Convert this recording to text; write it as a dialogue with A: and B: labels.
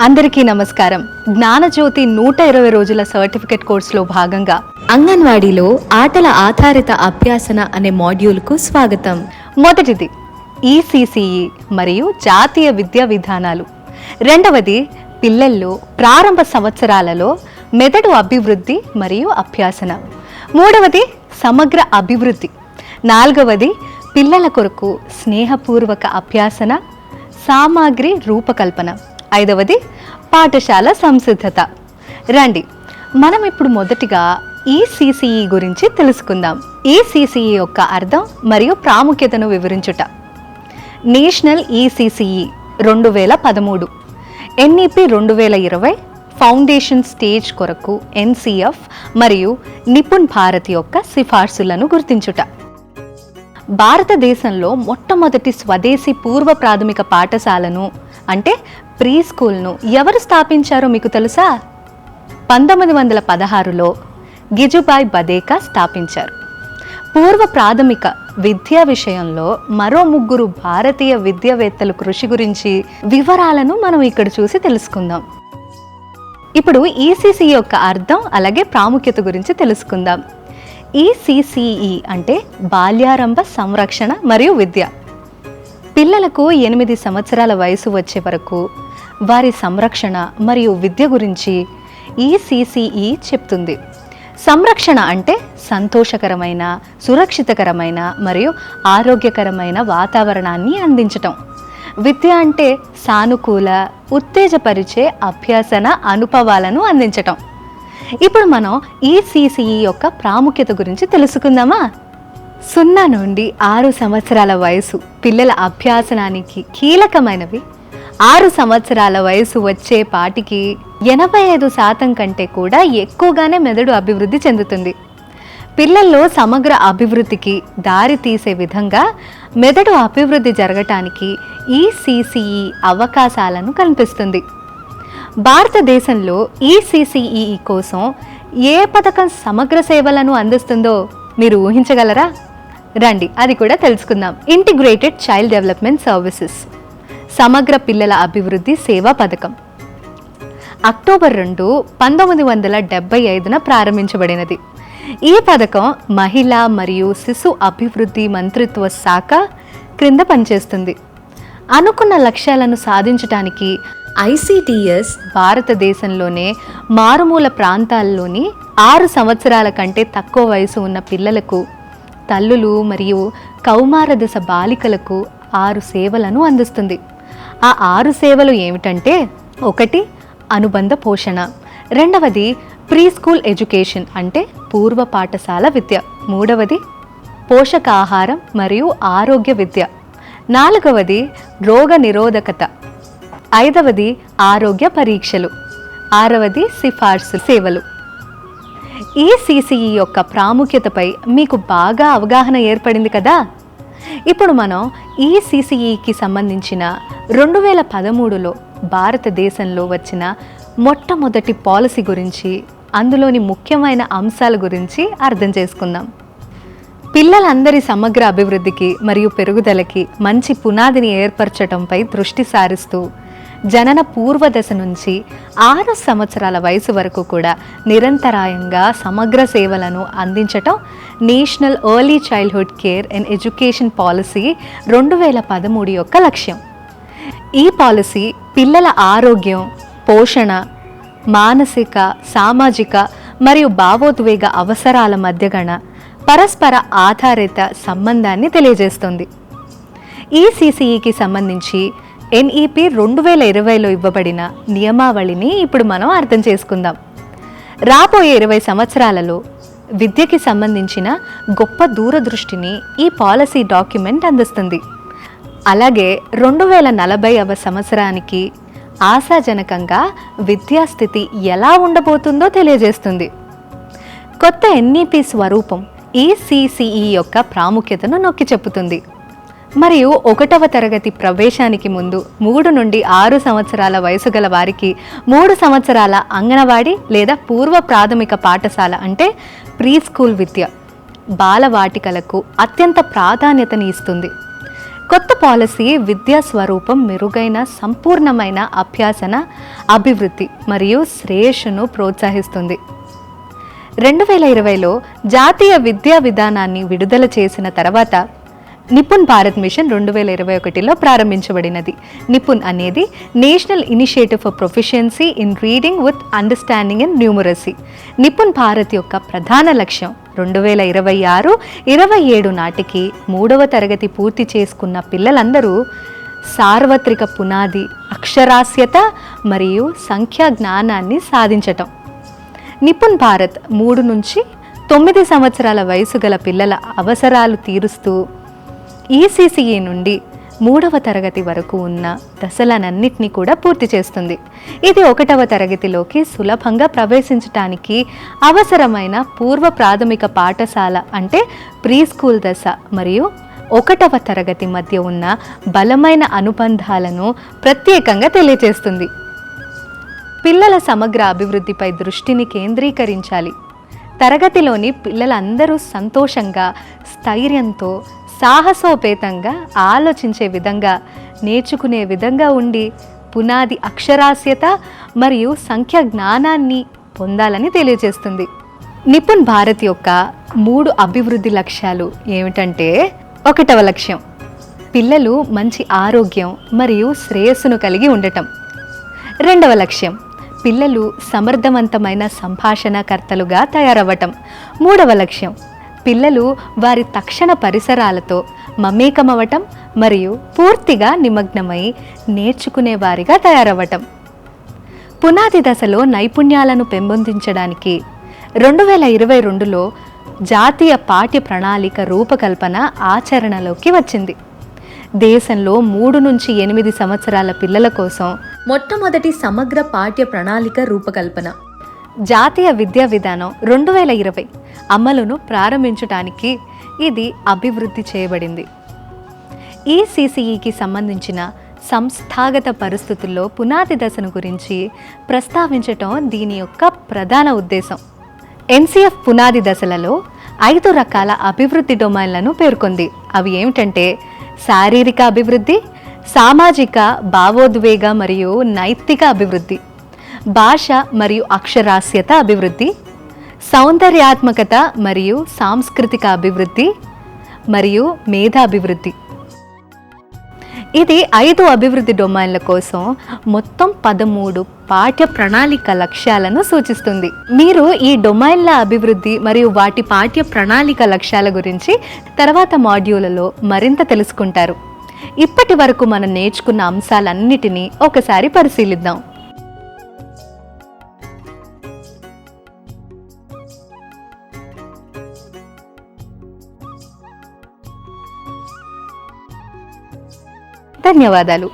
A: అందరికీ నమస్కారం. జ్ఞానజ్యోతి 120 రోజుల సర్టిఫికెట్ కోర్సులో భాగంగా అంగన్వాడీలో ఆటల ఆధారిత అభ్యాసన అనే మాడ్యూల్కు స్వాగతం. మొదటిది ఈసీసీఈ మరియు జాతీయ విద్యా విధానాలు. రెండవది పిల్లల్లో ప్రారంభ సంవత్సరాలలో మెదడు అభివృద్ధి మరియు అభ్యాసన. మూడవది సమగ్ర అభివృద్ధి. నాలుగవది పిల్లల కొరకు స్నేహపూర్వక అభ్యాసన సామాగ్రి రూపకల్పన. ఐదవది పాఠశాల సంసిద్ధత. రండి మనం ఇప్పుడు మొదటిగా ఈసీసీఈ గురించి తెలుసుకుందాం. ఈసీసీఈ యొక్క అర్థం మరియు ప్రాముఖ్యతను వివరించుట. National ECCE 2013, NEP 2020, foundation stage కొరకు ఎన్సీఎఫ్ మరియు నిపుణ్ భారత్ యొక్క సిఫార్సులను గుర్తించుట. భారతదేశంలో మొట్టమొదటి స్వదేశీ పూర్వ ప్రాథమిక పాఠశాలను అంటే ప్రీ స్కూల్ను ఎవరు స్థాపించారో మీకు తెలుసా? 1916లో గిజుబాయ్ బదేకా స్థాపించారు. పూర్వ ప్రాథమిక విద్యా విషయంలో మరో 3 భారతీయ విద్యావేత్తల కృషి గురించి వివరాలను మనం ఇక్కడ చూసి తెలుసుకుందాం. ఇప్పుడు ఈసీసీ యొక్క అర్థం అలాగే ప్రాముఖ్యత గురించి తెలుసుకుందాం. ఈసీసీఈ అంటే బాల్యారంభ సంరక్షణ మరియు విద్య. పిల్లలకు 8 సంవత్సరాల వయసు వచ్చే వరకు వారి సంరక్షణ మరియు విద్య గురించి ఈసీసీఈ చెప్తుంది. సంరక్షణ అంటే సంతోషకరమైన, సురక్షితకరమైన మరియు ఆరోగ్యకరమైన వాతావరణాన్ని అందించటం. విద్య అంటే సానుకూల, ఉత్తేజపరిచే అభ్యాసన అనుభవాలను అందించటం. ఇప్పుడు మనం ఈసీసీఈ యొక్క ప్రాముఖ్యత గురించి తెలుసుకుందామా? 0 నుండి 6 సంవత్సరాల వయసు పిల్లల అభ్యాసనానికి కీలకమైనవి. 6 సంవత్సరాల వయసు వచ్చే పాటికి 85% కంటే కూడా ఎక్కువగానే మెదడు అభివృద్ధి చెందుతుంది. పిల్లల్లో సమగ్ర అభివృద్ధికి దారి తీసే విధంగా మెదడు అభివృద్ధి జరగటానికి ఈసీసీఈ అవకాశాలను కల్పిస్తుంది. భారతదేశంలో ఈసీసీఈ కోసం ఏ పథకం సమగ్ర సేవలను అందిస్తుందో మీరు ఊహించగలరా? రండి అది కూడా తెలుసుకుందాం. ఇంటిగ్రేటెడ్ చైల్డ్ డెవలప్మెంట్ సర్వీసెస్ సమగ్ర పిల్లల అభివృద్ధి సేవా పథకం అక్టోబర్ 2, 1975 ప్రారంభించబడినది. ఈ పథకం మహిళా మరియు శిశు అభివృద్ధి మంత్రిత్వ శాఖ క్రింద పనిచేస్తుంది. అనుకున్న లక్ష్యాలను సాధించడానికి ఐసిడిఎస్ భారతదేశంలోనే మారుమూల ప్రాంతాల్లోని 6 సంవత్సరాల కంటే తక్కువ వయసు ఉన్న పిల్లలకు, తల్లులు మరియు కౌమార దశ బాలికలకు 6 సేవలను అందిస్తుంది. ఆ 6 సేవలు ఏమిటంటే, 1 అనుబంధ పోషణ, 2వది ప్రీ స్కూల్ ఎడ్యుకేషన్ అంటే పూర్వ పాఠశాల విద్య, 3వది పోషకాహారం మరియు ఆరోగ్య విద్య, 4వది రోగ నిరోధకత, 5వది ఆరోగ్య పరీక్షలు, 6వది సిఫార్సు సేవలు. ఈసీసీఈ యొక్క ప్రాముఖ్యతపై మీకు బాగా అవగాహన ఏర్పడింది కదా? ఇప్పుడు మనం ఈసీసీఈకి సంబంధించిన 2013లో భారతదేశంలో వచ్చిన మొట్టమొదటి పాలసీ గురించి, అందులోని ముఖ్యమైన అంశాల గురించి అర్థం చేసుకుందాం. పిల్లలందరి సమగ్ర అభివృద్ధికి మరియు పెరుగుదలకి మంచి పునాదిని ఏర్పరచడంపై దృష్టి సారిస్తూ జనన పూర్వదశ నుంచి 6 సంవత్సరాల వయసు వరకు కూడా నిరంతరాయంగా సమగ్ర సేవలను అందించటం national early childhood care and education policy 2013 యొక్క లక్ష్యం. ఈ పాలసీ పిల్లల ఆరోగ్యం, పోషణ, మానసిక, సామాజిక మరియు భావోద్వేగ అవసరాల మధ్యగణ పరస్పర ఆధారిత సంబంధాన్ని తెలియజేస్తుంది. ఈసీసీఈకి సంబంధించి ఎన్ఈపి 2020లో ఇవ్వబడిన నియమావళిని ఇప్పుడు మనం అర్థం చేసుకుందాం. రాబోయే 20 సంవత్సరాలలో విద్యకి సంబంధించిన గొప్ప దూరదృష్టిని ఈ పాలసీ డాక్యుమెంట్ అందిస్తుంది. అలాగే 2040వ సంవత్సరానికి ఆశాజనకంగా విద్యాస్థితి ఎలా ఉండబోతుందో తెలియజేస్తుంది. కొత్త ఎన్ఈపి స్వరూపం ఈసీసీఈ యొక్క ప్రాముఖ్యతను నొక్కి చెప్పుతుంది. మరియు 1వ తరగతి ప్రవేశానికి ముందు 3 నుండి 6 సంవత్సరాల వయసు గల వారికి 3 సంవత్సరాల అంగన్వాడీ లేదా పూర్వ ప్రాథమిక పాఠశాల అంటే ప్రీ స్కూల్ విద్య, బాలవాటికలకు అత్యంత ప్రాధాన్యతని ఇస్తుంది. కొత్త పాలసీ విద్యా స్వరూపం మెరుగైన సంపూర్ణమైన అభ్యాసన, అభివృద్ధి మరియు శ్రేయస్సును ప్రోత్సహిస్తుంది. 2020లో జాతీయ విద్యా విధానాన్ని విడుదల చేసిన తర్వాత నిపుణ్ భారత్ మిషన్ 2021లో ప్రారంభించబడినది. నిపుణ్ అనేది national initiative for proficiency in reading with understanding and numeracy. Nipun Bharat యొక్క ప్రధాన లక్ష్యం 2026-27 నాటికి 3వ తరగతి పూర్తి చేసుకున్న పిల్లలందరూ సార్వత్రిక పునాది, అక్షరాస్యత మరియు సంఖ్యా జ్ఞానాన్ని సాధించటం. నిపుణ్ భారత్ 3 నుంచి 9 సంవత్సరాల వయసు గల పిల్లల అవసరాలు తీరుస్తూ ఈసీసీఈ నుండి 3వ తరగతి వరకు ఉన్న దశలనన్నిటినీ కూడా పూర్తి చేస్తుంది. ఇది 1వ తరగతిలోకి సులభంగా ప్రవేశించటానికి అవసరమైన పూర్వ ప్రాథమిక పాఠశాల అంటే ప్రీ స్కూల్ దశ మరియు 1వ తరగతి మధ్య ఉన్న బలమైన అనుబంధాలను ప్రత్యేకంగా తెలియజేస్తుంది. పిల్లల సమగ్ర అభివృద్ధిపై దృష్టిని కేంద్రీకరించాలి. తరగతిలోని పిల్లలందరూ సంతోషంగా, స్థైర్యంతో, సాహసోపేతంగా ఆలోచించే విధంగా, నేర్చుకునే విధంగా ఉండి పునాది అక్షరాస్యత మరియు సంఖ్యా జ్ఞానాన్ని పొందాలని తెలియజేస్తుంది. నిపుణ్ భారత్ యొక్క 3 అభివృద్ధి లక్ష్యాలు ఏమిటంటే, 1వ లక్ష్యం పిల్లలు మంచి ఆరోగ్యం మరియు శ్రేయస్సును కలిగి ఉండటం. 2వ లక్ష్యం పిల్లలు సమర్థవంతమైన సంభాషణకర్తలుగా తయారవ్వటం. 3వ లక్ష్యం పిల్లలు వారి తక్షణ పరిసరాలతో మమేకమవటం మరియు పూర్తిగా నిమగ్నమై నేర్చుకునే వారిగా తయారవ్వటం. పునాది దశలో నైపుణ్యాలను పెంపొందించడానికి 2022లో జాతీయ పాఠ్య ప్రణాళిక రూపకల్పన ఆచరణలోకి వచ్చింది. దేశంలో 3 నుంచి 8 సంవత్సరాల పిల్లల కోసం మొట్టమొదటి సమగ్ర పాఠ్య ప్రణాళిక రూపకల్పన జాతీయ విద్యా విధానం 2020 అమలును ప్రారంభించడానికి ఇది అభివృద్ధి చేయబడింది. ఈసీసీఈకి సంబంధించిన సంస్థాగత పరిస్థితుల్లో పునాది దశను గురించి ప్రస్తావించటం దీని యొక్క ప్రధాన ఉద్దేశం. ఎన్సీఎఫ్ పునాది దశలలో 5 రకాల అభివృద్ధి డొమైన్లను పేర్కొంది. అవి ఏమిటంటే శారీరక అభివృద్ధి, సామాజిక, భావోద్వేగ మరియు నైతిక అభివృద్ధి, భాష మరియు అక్షరాస్యత అభివృద్ధి, సౌందర్యాత్మకత మరియు సాంస్కృతిక అభివృద్ధి మరియు మేధాభివృద్ధి. ఇది 5 అభివృద్ధి డొమైన్ల కోసం మొత్తం 13 పాఠ్య ప్రణాళిక లక్ష్యాలను సూచిస్తుంది. మీరు ఈ డొమైన్ల అభివృద్ధి మరియు వాటి పాఠ్య ప్రణాళిక లక్ష్యాల గురించి తర్వాత మాడ్యూళ్లలో మరింత తెలుసుకుంటారు. ఇప్పటి వరకు మనం నేర్చుకున్న అంశాలన్నిటినీ ఒకసారి పరిశీలిద్దాం. ధన్యవాదాలు.